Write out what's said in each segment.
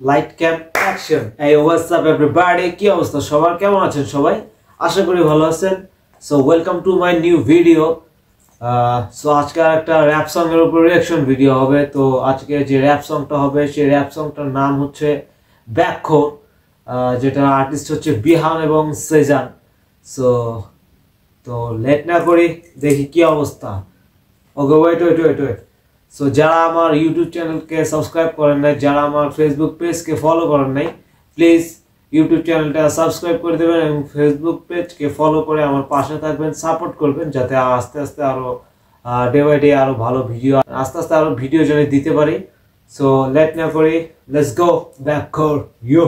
Light ক্যাম action. এই what's up everybody, কি অবস্থা সবার, কেমন আছেন সবাই? আশা করি ভালো আছেন। So welcome to my new video. So আজকে একটা র‍্যাপ সং এর উপর রিঅ্যাকশন ভিডিও হবে। তো আজকে যে র‍্যাপ সংটা হবে সেই র‍্যাপ সংটার নাম হচ্ছে ব্যাকখোর, যেটা আর্টিস্ট হচ্ছে বিহান এবং সেজান। সো তো লেট না করি, দেখি কি অবস্থা। ওকে, ওয়েট। সো যারা আমার ইউটিউব চ্যানেলকে সাবস্ক্রাইব করেন নাই, যারা আমার ফেসবুক পেজকে ফলো করেন নাই, প্লিজ ইউটিউব চ্যানেলটা সাবস্ক্রাইব করে দেবেন এবং ফেসবুক পেজকে ফলো করে আমার পাশে থাকবেন, সাপোর্ট করবেন, যাতে আস্তে আস্তে আরও ডে বাই ডে আরও ভালো ভিডিও, আস্তে আস্তে আরও ভিডিও যেন দিতে পারি। সো লেট না করি, লেটস গো ব্যাকখোর ইউ।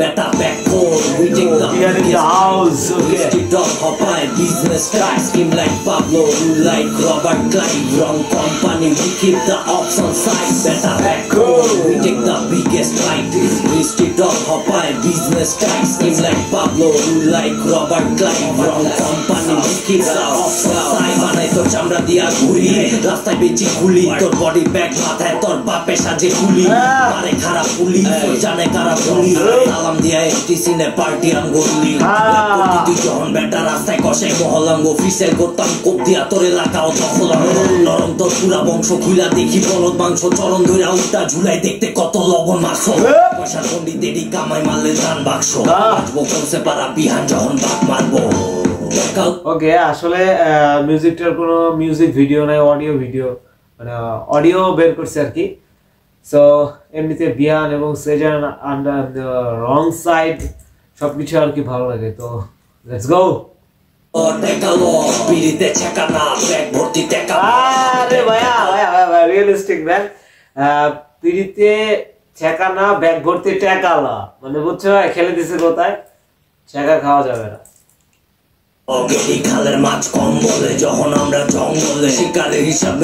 Better backcore, we take the house, okay. Street of Hopeye, business style, scheme like Pablo, rule like Robert Clive. Wrong company, we keep the ops on side. Better backcore, we take the biggest fight. Street of Hopeye, business style, scheme like Pablo, rule like Robert Clive. Wrong company, we keep the ops on side. Banai tor chamra dia ঘুরি, রাস্তায় বেচি গুলি, তোর body bag মাথায় তোর বাপে সাজে গুলি, মারে খারাপ পুলিশ, জানে কারা পুলিশ। সালাম দিয়া একটি সিনে পার্টি আঙ্গুলি, তুই যখন বেটা রাস্তায় কষে মহলাঙ্গ ফিসেল করতাম কোপ দিয়া তোর এলাকাও দখল। নরম তোর পুরা বংশ খুইলা দেখি বলদ মাংস, চরণ ধরে উল্টা ঝুলাই দেখতে কত লবণ মাংস। পয়সার পন্ডিতেরই কামাই মারলে দান বাক্স, বাঁচবো কমছে পারা বিহান যখন বাক মারবো। ওকে, আসলে মিউজিকটার কোনো মিউজিক ভিডিও নাই, অডিও ভিডিও, মানে অডিও বের করছে আর কি। সো এমনিতে বিহান এবং Shezan under the wrong side সবকিছু আর কি ভালো লাগে। তো লেটস গো। আরে ভাইয়া রিয়েলিস্টিক ম্যান, পিড়িতে ছেঁকা না, ব্যাগ ভর্তি টাকালা, মানে বুঝছো খেলে দিছে কোথায়, ছেঁকা খাওয়া যাবে না। খালের মাছ কম বলে যখন আমরা জঙ্গলে শিকারের হিসাব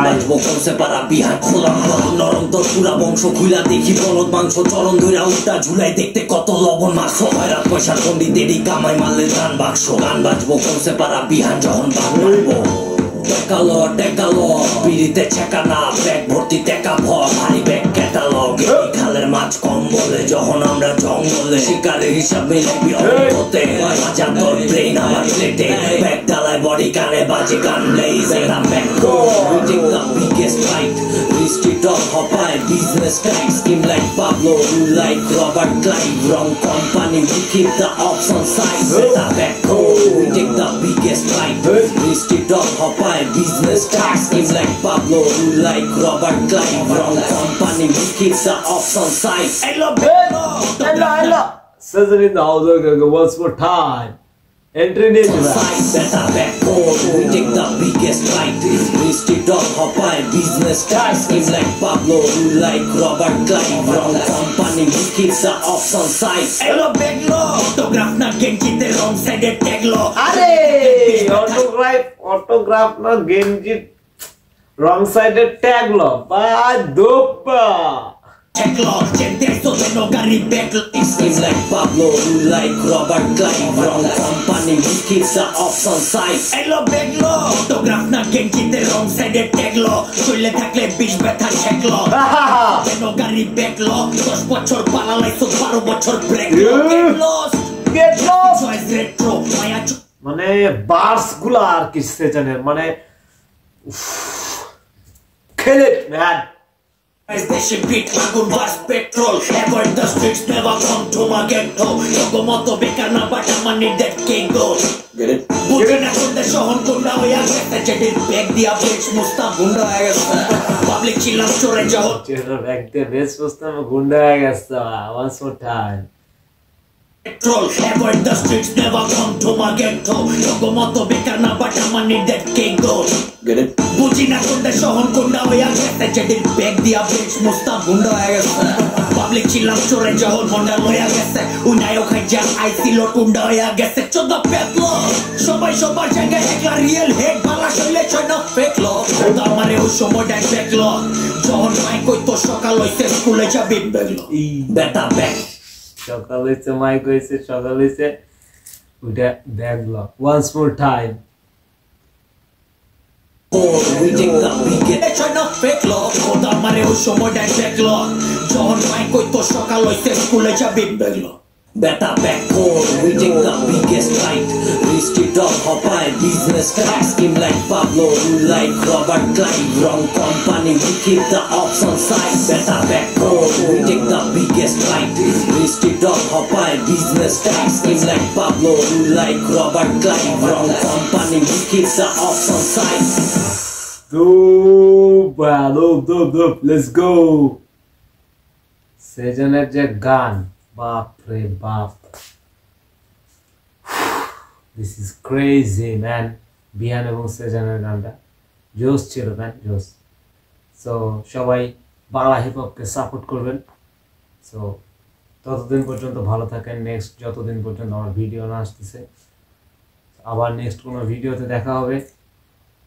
বাঁচবো কমছে পারা বিহান খোলা। নরম তোর পুরা বংশ খুইলা দেখি বলদ মাংস, চরণ ধরে উল্টা ঝুলাই দেখতে কত লবণ মাংস। হয়রাত পয়সার পন্ডিতেরই কামাই মারলে দান বাক্স, গান বাজবো কমছে পারা বিহান যখন বাঘ মারবো। টেকালো পিড়িতে ছেঁকা না, ব্যাগ ভর্তি টেকা ভর, ভারী ব্যাগ ক্যাটালগ। খালের মাছ কম বলে যখন আমরা জঙ্গলে শিকারের হিসাব মিলাবি হতে। বাজা তোর ব্রেইন আমার প্লেটে, ব্যাগ ডালায় বডি কানে বাজে গান লেইজ। এটা ব্যাকখোর, we take the biggest fight. Street of Hopeye, business style, scheme like Pablo, rule like Robert Clive. Wrong company, we keep the ops on side. Eta backkhore, we take the biggest fight. Street of Hopeye, business style, scheme like Pablo, rule like Robert Clive. Wrong company, we keep the ops on side. Hello. Season in the house, once more time. Entry name. Better backkhore, we take the biggest fight. Street of Hopeye, business style, scheme like Pablo, rule like Robert Clive. Wrong company, we keep the ops on side. Hello, Beglo, autograph na Genji, the wrong side Teglo. Are autograph na Genji, wrong side Teglo. Ba dopa. Teglo, gente so de no gari Beglo. Schemes like Pablo, rule like Robert Clive. Wrong company, we keep the ops on side. Hello, Beglo, autograph na Genji, the wrong side Teglo. Chule থাকলে 20 ব্যথা ঠেকলো, কেন গাড়ি বেকলো, 10 বছর পালালাইছো 12 বছর break get loss choice retro মায়া। মানে bars গুলা আর কি সেজানের, মানে খেলে man. They beat agun bars petrol, avoid the streets, never come to my ghetto. Yogomoto bekar na but I need that kego. Get it? Buti na kunde shohon kunda hoya gese, jedir bag dia bitch musta gunda hoya gese. Public chilam chore jahon jedir bag dia bitch musta gunda hoya gese. Once more time. Petrol, avoid the streets, never come to my ghetto. Yogomoto bekar na but I need that kego. Get it? বুঝি না কোনটা শহর কোনটা হইয়া গেছে, যেদিন bag দিয়া বেশ মুস্তা গুন্ডা হয়ে গেছে। পাবলিক ছিলাম চোরে যখন মন্ডা লইয়া গেছে, উনায়ও খাইজা আইছিল টুন্ডা হইয়া গেছে। 14 পেতলো সবাই সবার জায়গায় একলা, রিয়েল হেড বালা শৈলে ছয় না ফেকলো। আমারে ওই সময়টাই ফেকলো যখন মাই কইতো সকাল হইছে স্কুলে যাবি বেগলো। বেটা ব্যাগ সকাল হইছে, মাই কইছে সকাল হইছে, ওইটা ব্যাগলো। Once more time. We take the biggest. It's not fake love. Koda mare o shomoy dai backlog. John Mike koi to sokal hoyte skule jabi backlog. Beta backbone, we take the biggest fight. Street of Hopper, business crack scheme like Pablo, like Robert Klein. Wrong company, we keep the ops on side. Beta backbone, we take the biggest fight. Street of Hopper, business crack scheme like Pablo, like Robert Klein. Wrong company, we keep the ops on side. Dope, let's go. সেজনের যে গান, বাপ রে বাপ, this is crazy man. বিহান এবং সেজনের গানটা জোস ছিল man, জোস। সো সবাই বাংলা হিপহপকে সাপোর্ট করবেন। সো ততদিন পর্যন্ত ভালো থাকেন। নেক্সট যতদিন পর্যন্ত আমার ভিডিও না আসতেছে, আবার নেক্সট কোনো ভিডিওতে দেখা হবে।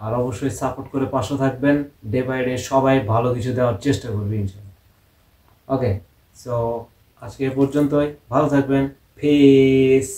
আর অবশ্যই সাপোর্ট করে পাশে থাকবেন। ডে বাই ডে সবাই ভালো কিছু দেওয়ার চেষ্টা করবে ইনশাআল্লাহ। ওকে, সো আজকে এ পর্যন্তই। ভালো থাকবেন। পিস।